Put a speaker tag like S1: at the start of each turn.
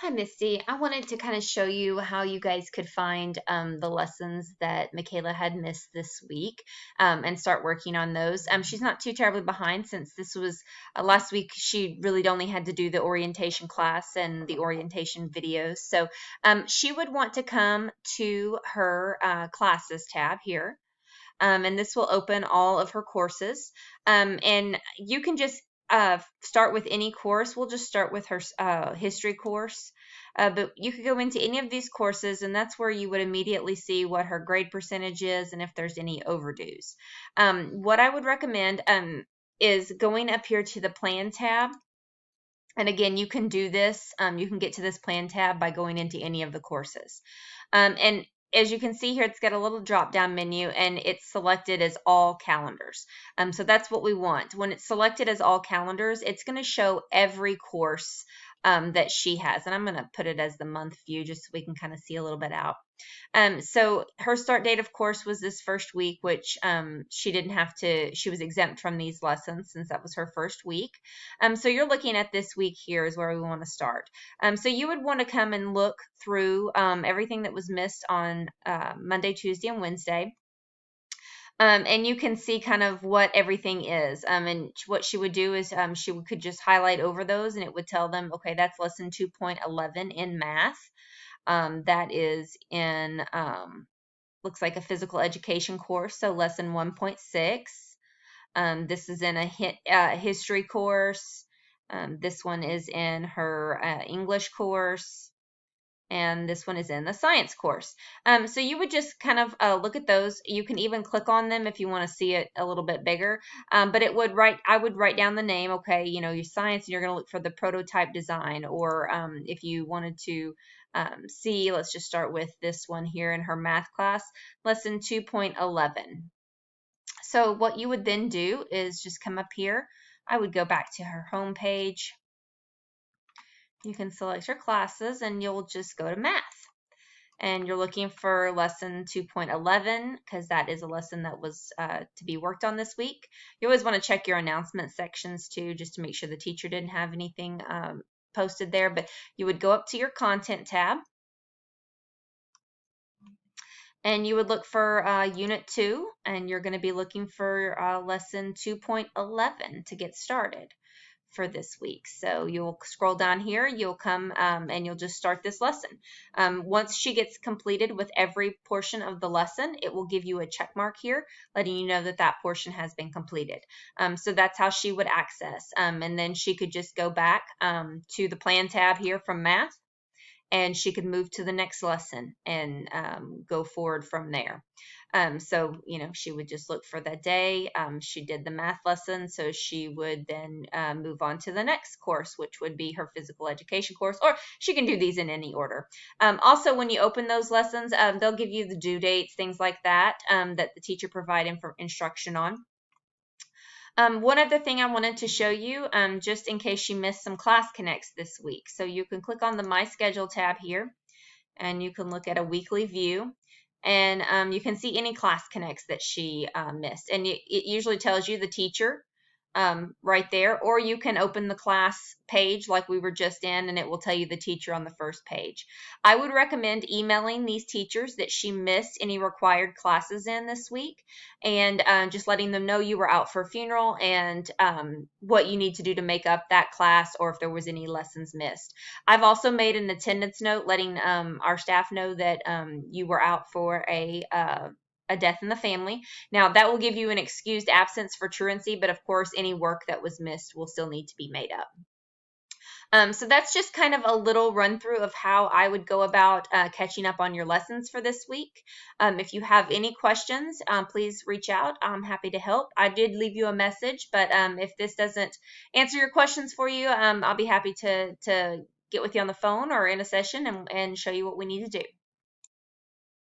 S1: Hi, Misty. I wanted to kind of show you how you guys could find the lessons that Michaela had missed this week and start working on those. She's not too terribly behind since this was last week. She really only had to do the orientation class and the orientation videos. So she would want to come to her classes tab here. And this will open all of her courses. And you can just start with any course. We'll just start with her history course. But you could go into any of these courses, and that's where you would immediately see what her grade percentage is and if there's any overdues. What I would recommend is going up here to the plan tab. And again, you can do this. You can get to this plan tab by going into any of the courses. And as you can see here, it's got a little drop down menu and it's selected as all calendars. So that's what we want. When it's selected as all calendars, it's going to show every course that she has. And I'm going to put it as the month view just so we can kind of see a little bit out. So her start date, of course, was this first week, which she didn't have to, she was exempt from these lessons since that was her first week. So you're looking at this week here is where we want to start. So you would want to come and look through everything that was missed on Monday, Tuesday, and Wednesday. And you can see kind of what everything is. And what she would do is she could just highlight over those and it would tell them, okay, that's lesson 2.11 in math. That is in, looks like a physical education course, so lesson 1.6. This is in a history course. This one is in her English course. And this one is in the science course. So you would just kind of look at those. You can even click on them if you want to see it a little bit bigger. But I would write down the name, okay, your science, and you're going to look for the prototype design. Or if you wanted to see, let's just start with this one here in her math class, lesson 2.11. So what you would then do is just come up here. I would go back to her home page. You can select your classes and you'll just go to math. And you're looking for lesson 2.11 because that is a lesson that was to be worked on this week. You always want to check your announcement sections too, just to make sure the teacher didn't have anything posted there. But you would go up to your content tab and you would look for unit 2, and you're going to be looking for lesson 2.11 to get started for this week. So you'll scroll down here, you'll come and you'll just start this lesson. Once she gets completed with every portion of the lesson, it will give you a check mark here, letting you know that that portion has been completed. So that's how she would access. And then she could just go back to the plan tab here from math, and she could move to the next lesson and go forward from there. So, she would just look for that day. She did the math lesson, so she would then move on to the next course, which would be her physical education course, or she can do these in any order. Also, when you open those lessons, they'll give you the due dates, things like that, that the teacher provided instruction on. One other thing I wanted to show you, just in case you missed some class connects this week. So you can click on the My Schedule tab here, and you can look at a weekly view, and you can see any class connects that she missed. And it usually tells you the teacher right there, or you can open the class page like we were just in, and it will tell you the teacher on the first page. I would recommend emailing these teachers that she missed any required classes in this week, and just letting them know you were out for a funeral and what you need to do to make up that class, or if there was any lessons missed. I've also made an attendance note letting our staff know that you were out for a death in the family. Now, that will give you an excused absence for truancy, but of course, any work that was missed will still need to be made up. So that's just kind of a little run through of how I would go about catching up on your lessons for this week. If you have any questions, please reach out. I'm happy to help. I did leave you a message, but if this doesn't answer your questions for you, I'll be happy to get with you on the phone or in a session and show you what we need to do.